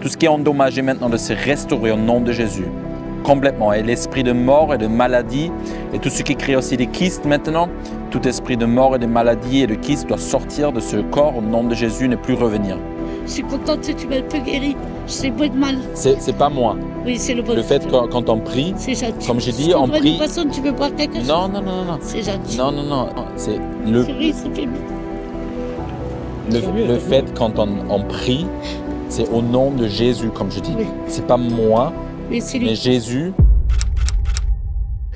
Tout ce qui est endommagé maintenant de se restaurer au nom de Jésus. Complètement. Et l'esprit de mort et de maladie, et tout ce qui crée aussi des kystes maintenant, tout esprit de mort et de maladie et de kystes doit sortir de ce corps au nom de Jésus, ne plus revenir. Je suis contente que tu m'aies un peu guéri. Je sais pas de mal. C'est pas moi. Oui, c'est le bon. Le fait quand on prie, c'est gentil. comme j'ai dit, on prie. Poisson, tu veux boire quelque chose? Non, non, non, non. C'est gentil. Non, non, non. C'est le, Oui, ça fait le fait quand on prie, c'est au nom de Jésus, comme je dis. Oui. C'est pas moi, Mais c'est lui. mais Jésus.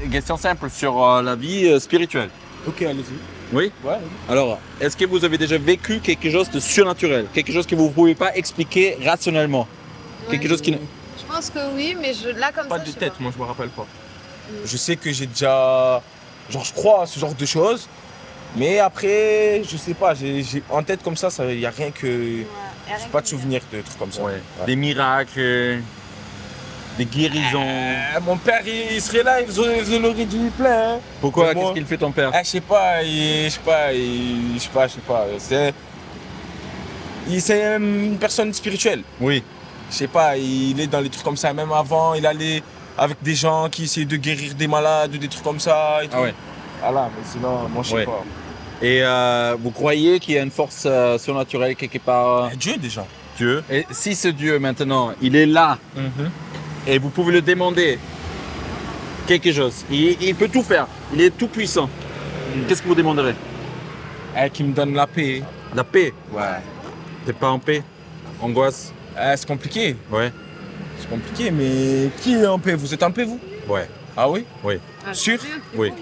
Une question simple sur la vie spirituelle. Ok, allez-y. Oui. Ouais. Alors, est-ce que vous avez déjà vécu quelque chose de surnaturel, quelque chose que vous ne pouvez pas expliquer rationnellement, quelque chose qui ne... Je pense que oui, mais là comme Pas ça, de je sais tête, pas. moi je me rappelle pas. Je sais que j'ai déjà. Genre, je crois à ce genre de choses. Mais après, je sais pas, j'ai en tête comme ça, il n'y a rien que. Ouais, J'ai pas de souvenir de trucs comme ça. Ouais. Ouais. Des miracles, des guérisons. Mon père, il serait là, il vous l'aurait dit plein. Hein. Pourquoi? Mais moi- Qu'est-ce qu'il fait ton père? Je sais pas, c'est une personne spirituelle. Oui. Je sais pas, il est dans les trucs comme ça. Même avant, il allait avec des gens qui essayaient de guérir des malades ou des trucs comme ça. Et tout. Ah ouais. Voilà, mais sinon, moi je sais Ouais. pas. Et vous croyez qu'il y a une force surnaturelle quelque part? Dieu déjà. Dieu. Et si ce Dieu maintenant, il est là et vous pouvez le demander quelque chose, il peut tout faire, il est tout puissant. Qu'est-ce que vous demanderez? Qui me donne la paix. La paix. Ouais. T'es pas en paix? Angoisse? C'est compliqué. Ouais. C'est compliqué, mais qui est en paix? Vous êtes en paix, vous? Ouais. Ah oui? Oui. Sûr? Oui.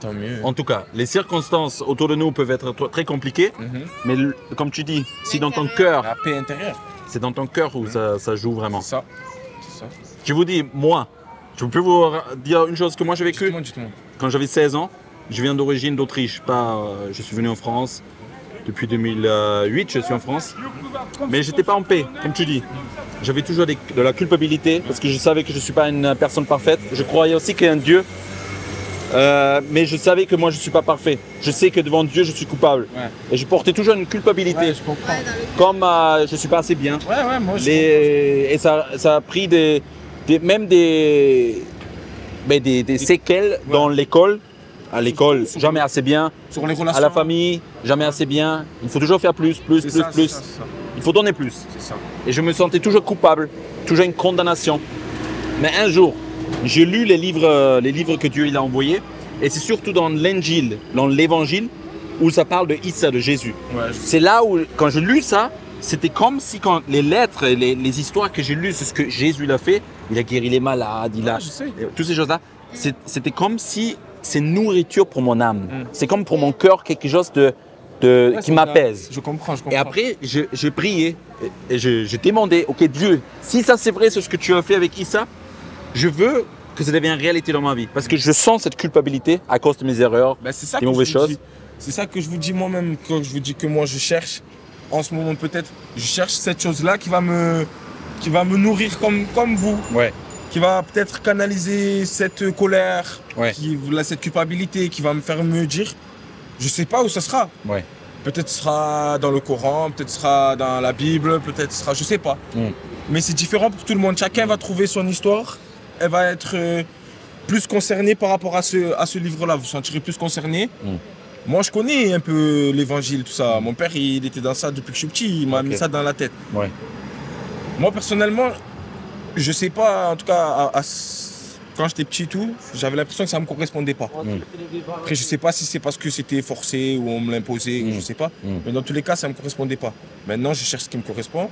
Tant mieux. En tout cas, les circonstances autour de nous peuvent être très compliquées, mais comme tu dis, si dans ton cœur, La paix intérieure. c'est dans ton cœur où ça joue vraiment. C'est ça. C'est ça. Je vous dis, moi, je peux vous dire une chose que moi j'ai vécu. Dites-moi, dites-moi. Quand j'avais 16 ans, je viens d'origine d'Autriche. Je suis venu en France depuis 2008, je suis en France. Mais j'étais pas en paix, comme tu dis. J'avais toujours de la culpabilité parce que je savais que je ne suis pas une personne parfaite. Je croyais aussi qu'il y a un Dieu. Mais je savais que moi je ne suis pas parfait. Je sais que devant Dieu je suis coupable. Ouais. Et je portais toujours une culpabilité. Ouais, je comprends. Comme je ne suis pas assez bien. Ouais, moi je Et ça a pris même des séquelles dans l'école. À l'école, jamais assez bien. Sur les relations. À la famille, jamais assez bien. Il faut toujours faire plus. C'est ça, c'est ça. Il faut donner plus. C'est ça. Et je me sentais toujours coupable, toujours une condamnation. Mais un jour, j'ai lu les livres que Dieu il a envoyés. Et c'est surtout dans l'Évangile, où ça parle de Issa, de Jésus. Ouais, C'est là où, quand j'ai lu ça, c'était comme si quand les lettres, les histoires que j'ai lues, c'est ce que Jésus il a fait. Il a guéri les malades, je sais. toutes ces choses-là. C'était comme si c'est nourriture pour mon âme. C'est comme pour mon cœur quelque chose qui m'apaise. Je comprends. Et après, je priais et je demandais, ok Dieu, si ça c'est vrai, c'est ce que tu as fait avec Issa, je veux que ça devienne réalité dans ma vie. Parce que je sens cette culpabilité à cause de mes erreurs, C'est ça des que mauvaises je vous choses. dis. C'est ça que je vous dis moi-même, quand je vous dis que moi je cherche, en ce moment peut-être, je cherche cette chose-là qui va me nourrir comme vous. Ouais. Qui va peut-être canaliser cette colère, Ouais. cette culpabilité, qui va me faire me dire, je sais pas où ça sera. Ouais. Peut-être ce sera dans le Coran, peut-être ce sera dans la Bible, peut-être ce sera, je sais pas. Mais c'est différent pour tout le monde. Chacun va trouver son histoire. Elle va être plus concernée par rapport à ce livre-là. Vous vous sentirez plus concerné. Moi, je connais un peu l'évangile, tout ça. Mon père, il était dans ça depuis que je suis petit. Il m'a mis ça dans la tête. Ouais. Moi, personnellement, je sais pas, en tout cas, quand j'étais petit et tout, j'avais l'impression que ça me correspondait pas. Après, je sais pas si c'est parce que c'était forcé ou on me l'imposait, je sais pas. Mais dans tous les cas, ça me correspondait pas. Maintenant, je cherche ce qui me correspond.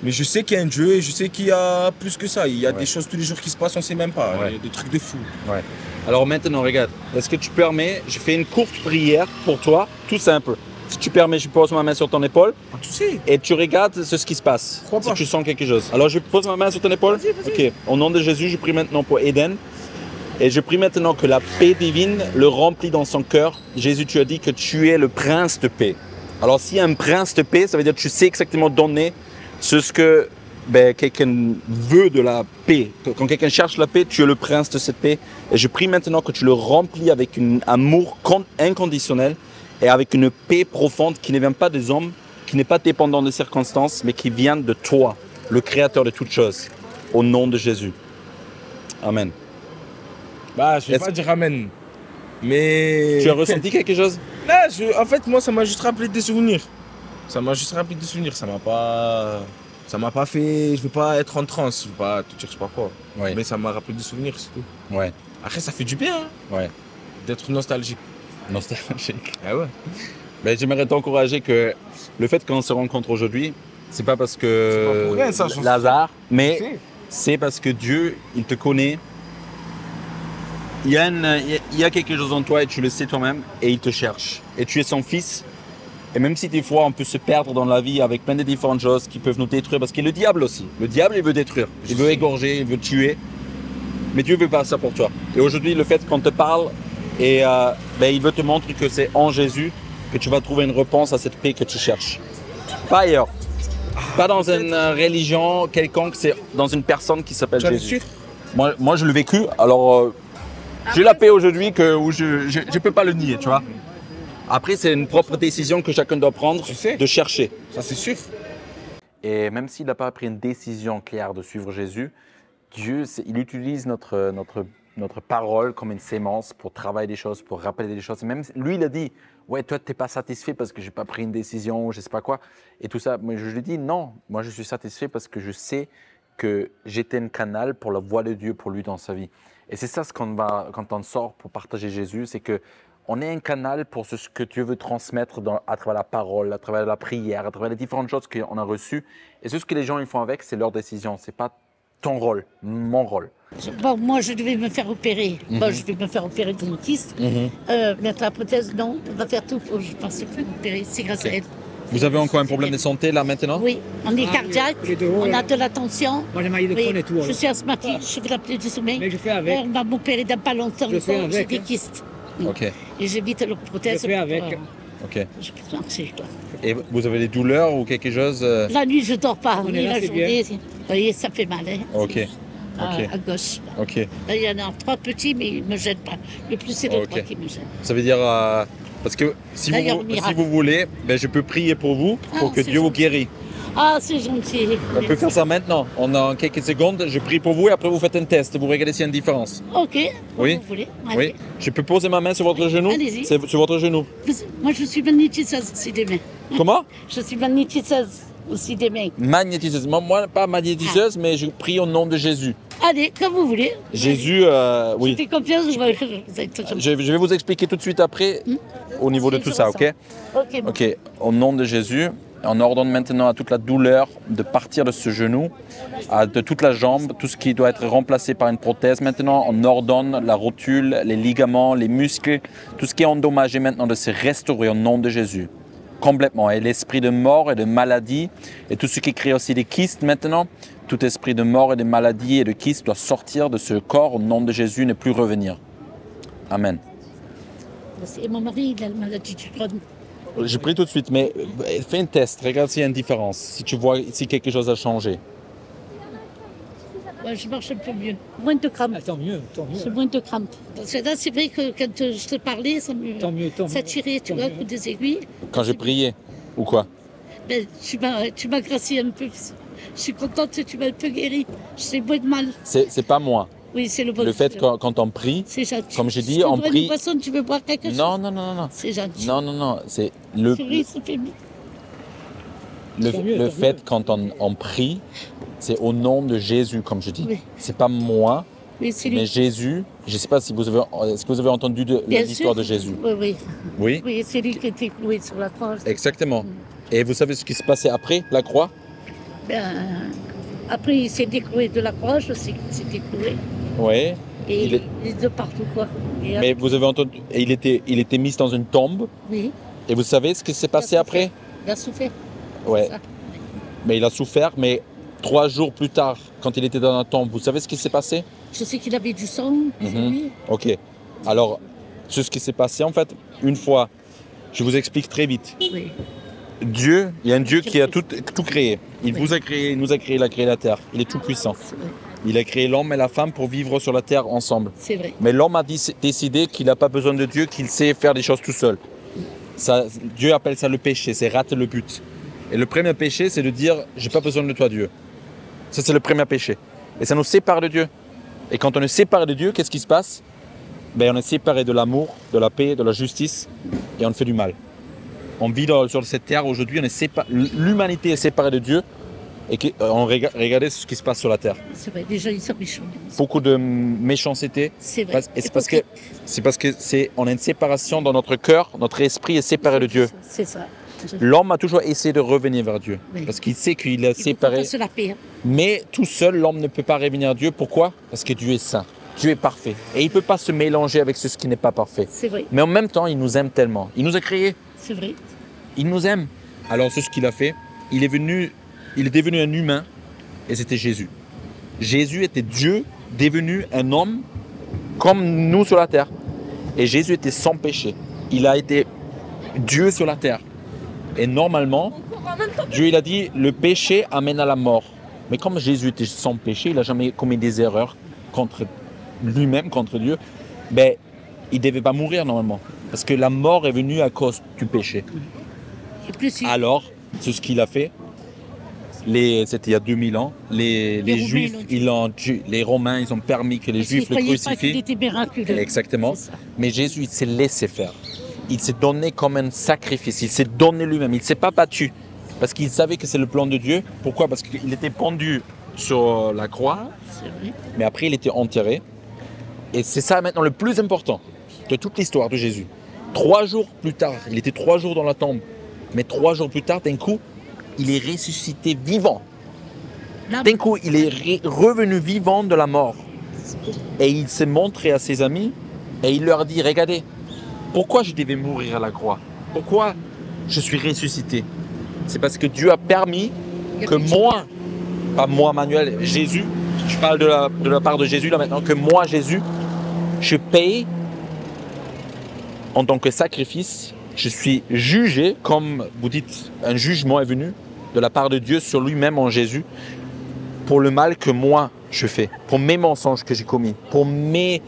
Mais je sais qu'il y a un Dieu et je sais qu'il y a plus que ça. Il y a des choses tous les jours qui se passent, on sait même pas. Il y a des trucs de fou. Ouais. Alors maintenant, regarde, est-ce que tu permets, je fais une courte prière pour toi, tout simple. Si tu permets, je pose ma main sur ton épaule Tu sais. et tu regardes ce qui se passe, Crois si pas. tu sens quelque chose. Alors je pose ma main sur ton épaule. Vas-y. Ok. Au nom de Jésus, je prie maintenant pour Eden. Et je prie maintenant que la paix divine le remplit dans son cœur. Jésus, tu as dit que tu es le prince de paix. Alors s'il y a un prince de paix, ça veut dire que tu sais exactement donner ce que quelqu'un veut de la paix. Quand quelqu'un cherche la paix, tu es le prince de cette paix. Et je prie maintenant que tu le remplis avec un amour inconditionnel et avec une paix profonde qui ne vient pas des hommes, qui n'est pas dépendant des circonstances, mais qui vient de toi, le créateur de toutes choses, au nom de Jésus. Amen. Bah, je vais pas dire amen. Mais. Tu as ressenti quelque chose? Là, en fait, moi, ça m'a juste rappelé des souvenirs. Ça m'a juste rappelé des souvenirs. Ça m'a pas fait. Je veux pas être en transe. Je veux pas te dire je sais pas quoi. Oui. Mais ça m'a rappelé des souvenirs, c'est tout. Ouais. Après, ça fait du bien, hein, Ouais. d'être nostalgique. Nostalgique. Ah ouais. Ben, j'aimerais t'encourager que le fait qu'on se rencontre aujourd'hui, c'est pas parce C'est que pas pour rien, ça, j'en sais. Lazare, mais sais. c'est parce que Dieu, il te connaît. Il y a quelque chose en toi et tu le sais toi-même et il te cherche. Et tu es son fils. Et même si des fois on peut se perdre dans la vie avec plein de différentes choses qui peuvent nous détruire, parce qu'il y a le diable aussi. Le diable, il veut détruire, il veut égorger, il veut tuer. Mais Dieu veut pas ça pour toi. Et aujourd'hui, le fait qu'on te parle, et ben, il veut te montrer que c'est en Jésus que tu vas trouver une réponse à cette paix que tu cherches. Pas ailleurs. Pas dans une religion quelconque, c'est dans une personne qui s'appelle Tu en es Jésus. sûr? Moi, je l'ai vécu, alors j'ai la paix aujourd'hui où je ne peux pas le nier, tu vois. Après, c'est une propre décision que chacun doit prendre, Je sais. de chercher. Ça, c'est sûr. Et même s'il n'a pas pris une décision claire de suivre Jésus, Dieu, il utilise notre parole comme une sémence pour travailler des choses, pour rappeler des choses. Même lui, il a dit, ouais, toi, tu n'es pas satisfait parce que je n'ai pas pris une décision, je ne sais pas quoi, et tout ça. Mais je lui dis, non, moi, je suis satisfait parce que je sais que j'étais un canal pour la voix de Dieu pour lui dans sa vie. Et c'est ça ce quand on sort pour partager Jésus, c'est que on est un canal pour ce que Dieu veut transmettre à travers la parole, à travers la prière, à travers les différentes choses qu'on a reçues. Et ce que les gens ils font avec, c'est leur décision. Ce n'est pas ton rôle, mon rôle. Bon, moi, je devais me faire opérer. Bon, je vais me faire opérer de mon kyste. Mettre la prothèse, non. On va faire tout pour, je pense, se faire opérer. C'est grâce à elle. Vous avez encore un problème de santé là maintenant? Oui, on est cardiaque, les deux, on ouais. a de la tension. Moi, j'ai maillé de Oui, Crohn et tout. je suis asthmatique, je fais l'apnée du sommeil. Mais je fais avec. On va m'opérer dans pas longtemps. Je fais encore, j'ai avec, des hein. kystes. Ok, Et j'évite le prothèse. Je fais avec. ok. Je peux marcher, je dois. Et vous avez des douleurs ou quelque chose? La nuit, je dors pas. On est Ni là, la c'est journée. Vous voyez, ça fait mal. Hein. Ok, À, ok. à gauche. Là. ok. Là, il y en a 3 petits, mais ils ne me gênent pas. Le plus, c'est les Ok. 3 qui me gênent. Ça veut dire, parce que si D'ailleurs, vous, miracle. si vous voulez, ben, je peux prier pour vous, pour que c'est Dieu vous gentil. guérisse. Ah, c'est gentil. On peut faire ça maintenant. On a en quelques secondes, je prie pour vous et après vous faites un test. Vous regardez s'il y a une différence. Ok, comme Oui. vous voulez. Oui. Allez. Je peux poser ma main sur votre genou? Allez-y. C'est sur votre genou. Moi, je suis magnétiseuse aussi des mains. Comment? Je suis magnétiseuse aussi des mains. Magnétiseuse. Moi, pas magnétiseuse, mais je prie au nom de Jésus. Allez, comme vous voulez. Jésus, Je oui. fais confiance. Vous êtes gentil. Je vais vous expliquer tout de suite après au niveau de Si, tout je ça, ressens. ok? Ok, bon. Ok, au nom de Jésus, on ordonne maintenant à toute la douleur de partir de ce genou, de toute la jambe, tout ce qui doit être remplacé par une prothèse. Maintenant, on ordonne la rotule, les ligaments, les muscles, tout ce qui est endommagé maintenant de se restaurer au nom de Jésus. Complètement. Et l'esprit de mort et de maladie, et tout ce qui crée aussi des kystes maintenant, tout esprit de mort et de maladie et de kystes doit sortir de ce corps au nom de Jésus, ne plus revenir. Amen. Et mon mari, il a la maladie du Crohn. Je prie tout de suite, mais fais un test, regarde s'il y a une différence, si tu vois si quelque chose a changé. Ouais, je marche un peu mieux. Moins de crampes. Ah, tant mieux, tant J'ai mieux. moins de crampes. Parce que là, c'est vrai que quand je te parlais, ça me. Tant mieux, tant Ça mieux. tirait, tu Tant vois, mieux. coup des aiguilles. Quand j'ai prié, ou quoi? Ben, tu m'as gracié un peu. Je suis contente que tu m'as un peu guéri. Je sais moins de mal. C'est pas moi. Oui, c'est le bon. Le fait quand on prie, C'est gentil. comme j'ai dit, Je te on bois prie- une boisson, tu veux boire quelque chose? non, non, non, non, C'est gentil. non, non, non, c'est le, C'est vrai, ça fait mieux. Tant mieux, le tant fait mieux. quand on prie, c'est au nom de Jésus, comme je dis. Oui. C'est pas moi, Oui, c'est lui. mais Jésus. Je sais pas si vous avez, est-ce que vous avez entendu Bien l'histoire sûr. de Jésus? Oui, oui. Oui, Oui, c'est lui qui était cloué sur la croix. exactement. Et vous savez ce qui se passait après la croix? Ben, après, il s'est décloué de la croix, je sais qu'il s'est décloué. Oui. Et Il est- il est de partout, quoi. Et Mais vous avez entendu, et il était mis dans une tombe. oui, Et vous savez ce qui s'est passé après? il a souffert. Ouais. Ça. Mais il a souffert, mais 3 jours plus tard, quand il était dans la tombe, vous savez ce qui s'est passé? Je sais qu'il avait du sang sur Mhm. lui. Ok. Alors, ce qui s'est passé, en fait, une fois, je vous explique très vite. Oui. Dieu, il y a un Dieu qui a tout créé. Il Oui. vous a créé, il nous a créé, il a créé la terre. Il est tout puissant. C'est vrai. Il a créé l'homme et la femme pour vivre sur la terre ensemble. C'est vrai. Mais l'homme a décidé qu'il n'a pas besoin de Dieu, qu'il sait faire des choses tout seul. Ça, Dieu appelle ça le péché, c'est rater le but. Et le premier péché, c'est de dire « j'ai pas besoin de toi, Dieu ». Ça, c'est le premier péché. Et ça nous sépare de Dieu. Et quand on est séparé de Dieu, qu'est-ce qui se passe? Ben, on est séparé de l'amour, de la paix, de la justice, et on fait du mal. On vit sur cette terre aujourd'hui, l'humanité est séparée de Dieu, et regardez ce qui se passe sur la terre. C'est vrai, les gens, ils sont méchants. Beaucoup de méchanceté. C'est vrai. Et c'est parce que on a une séparation dans notre cœur, notre esprit est séparé de Dieu. C'est ça. L'homme a toujours essayé de revenir vers Dieu, Oui. parce qu'il sait qu'il est Il séparé. faut la paix. Hein. Mais tout seul, l'homme ne peut pas revenir à Dieu. Pourquoi? Parce que Dieu est saint, Dieu est parfait. Et il ne peut pas se mélanger avec ce qui n'est pas parfait. C'est vrai, Mais en même temps, il nous aime tellement. Il nous a créés, c'est vrai. il nous aime. Alors c'est ce qu'il a fait. Il est devenu un humain, et c'était Jésus. Jésus était Dieu, devenu un homme comme nous sur la terre. Et Jésus était sans péché. Il a été Dieu sur la terre. Et normalement, Dieu il a dit, le péché amène à la mort. Mais comme Jésus était sans péché, il n'a jamais commis des erreurs contre lui-même, contre Dieu, ben, il ne devait pas mourir normalement. Parce que la mort est venue à cause du péché. Et plus, Alors, c'est ce qu'il a fait. C'était il y a 2000 ans. Les Romains Juifs, les Romains, ils ont permis que les Juifs le pas qu'il crucifient. était miraculeux. Exactement. C'est ça. Mais Jésus, il s'est laissé faire. Il s'est donné comme un sacrifice. Il s'est donné lui-même. Il ne s'est pas battu. Parce qu'il savait que c'est le plan de Dieu. Pourquoi? Parce qu'il était pendu sur la croix. C'est vrai. Mais après, il était enterré. Et c'est ça maintenant le plus important de toute l'histoire de Jésus. 3 jours plus tard, il était 3 jours dans la tombe. Mais 3 jours plus tard, d'un coup, il est ressuscité vivant. Là, D'un coup, il est revenu vivant de la mort. Et il s'est montré à ses amis et il leur dit, regardez, pourquoi je devais mourir à la croix? Pourquoi je suis ressuscité? C'est parce que Dieu a permis que moi, pas moi Manuel, Jésus, je parle de la part de Jésus là maintenant, que moi Jésus, je paye en tant que sacrifice, je suis jugé, comme vous dites, un jugement est venu de la part de Dieu sur lui-même en Jésus, pour le mal que moi je fais, pour mes mensonges que j'ai commis, pour mes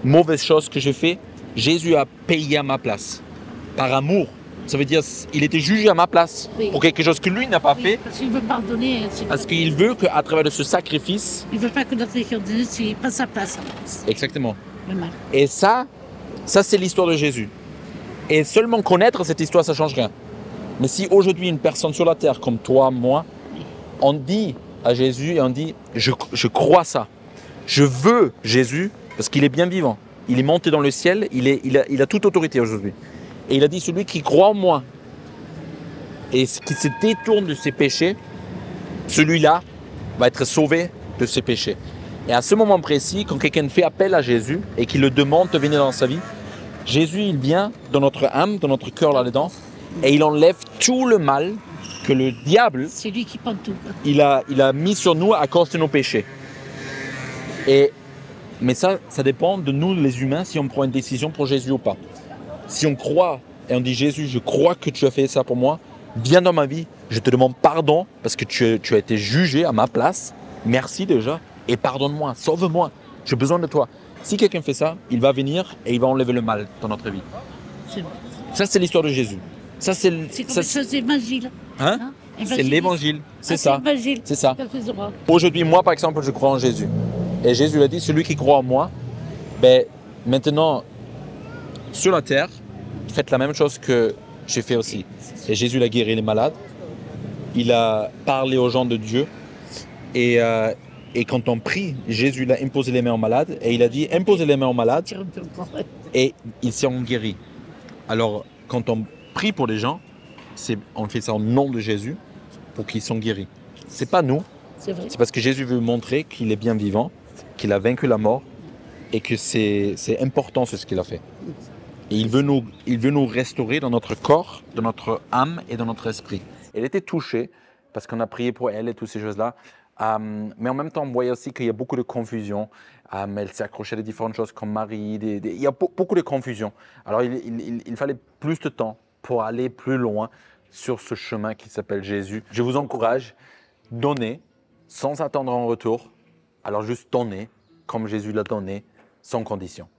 mauvaises choses que je fais, Jésus a payé à ma place, par amour. Ça veut dire qu'il était jugé à ma place, Oui. pour quelque chose que lui n'a pas oui, fait, parce qu'il veut pardonner. parce qu'il veut qu'à travers de ce sacrifice, Il ne veut pas que notre Dieu passe sa place. exactement. Le mal. Et ça c'est l'histoire de Jésus. Et seulement connaître cette histoire, ça ne change rien. Mais si aujourd'hui une personne sur la terre, comme toi, moi, on dit à Jésus et on dit, je crois ça, je veux Jésus, parce qu'il est bien vivant, il est monté dans le ciel, il a toute autorité aujourd'hui. Et il a dit, celui qui croit en moi et qui se détourne de ses péchés, celui-là va être sauvé de ses péchés. Et à ce moment précis, quand quelqu'un fait appel à Jésus et qu'il le demande de venir dans sa vie, Jésus, il vient dans notre âme, dans notre cœur là-dedans, et il enlève tout le mal que le diable, C'est lui qui prend tout. il a mis sur nous à cause de nos péchés. Mais ça dépend de nous, les humains, si on prend une décision pour Jésus ou pas. Si on croit et on dit, Jésus, je crois que tu as fait ça pour moi, viens dans ma vie, je te demande pardon parce que tu as été jugé à ma place, merci déjà, et pardonne-moi, sauve-moi, j'ai besoin de toi. Si quelqu'un fait ça, il va venir et il va enlever le mal dans notre vie. C'est vrai. Ça, c'est l'histoire de Jésus. Ça, c'est C'est comme ça, c'est l'évangile. hein? C'est l'évangile, c'est ça. L'évangile. C'est ça. Quelques heures. Aujourd'hui, moi, par exemple, je crois en Jésus. Et Jésus a dit, celui qui croit en moi, ben, maintenant, sur la terre, faites la même chose que j'ai fait aussi. Et Jésus a guéri les malades. Il a parlé aux gens de Dieu. Et quand on prie, Jésus a imposé les mains aux malades. Et il a dit, imposez les mains aux malades. Tire un peu encore. Et ils seront guéris. Alors, quand on prie pour les gens, on fait ça au nom de Jésus pour qu'ils soient guéris. C'est pas nous, C'est vrai. c'est parce que Jésus veut montrer qu'il est bien vivant, qu'il a vaincu la mort et que c'est important ce qu'il a fait. Et il veut nous restaurer dans notre corps, dans notre âme et dans notre esprit. Elle était touchée parce qu'on a prié pour elle et toutes ces choses-là. Mais en même temps, on voyait aussi qu'il y a beaucoup de confusion. Elle s'est accrochée à des différentes choses comme Marie. Il y a beaucoup de confusion. Alors, il fallait plus de temps pour aller plus loin sur ce chemin qui s'appelle Jésus. Je vous encourage, donnez sans attendre en retour. Alors, juste donnez comme Jésus l'a donné, sans condition.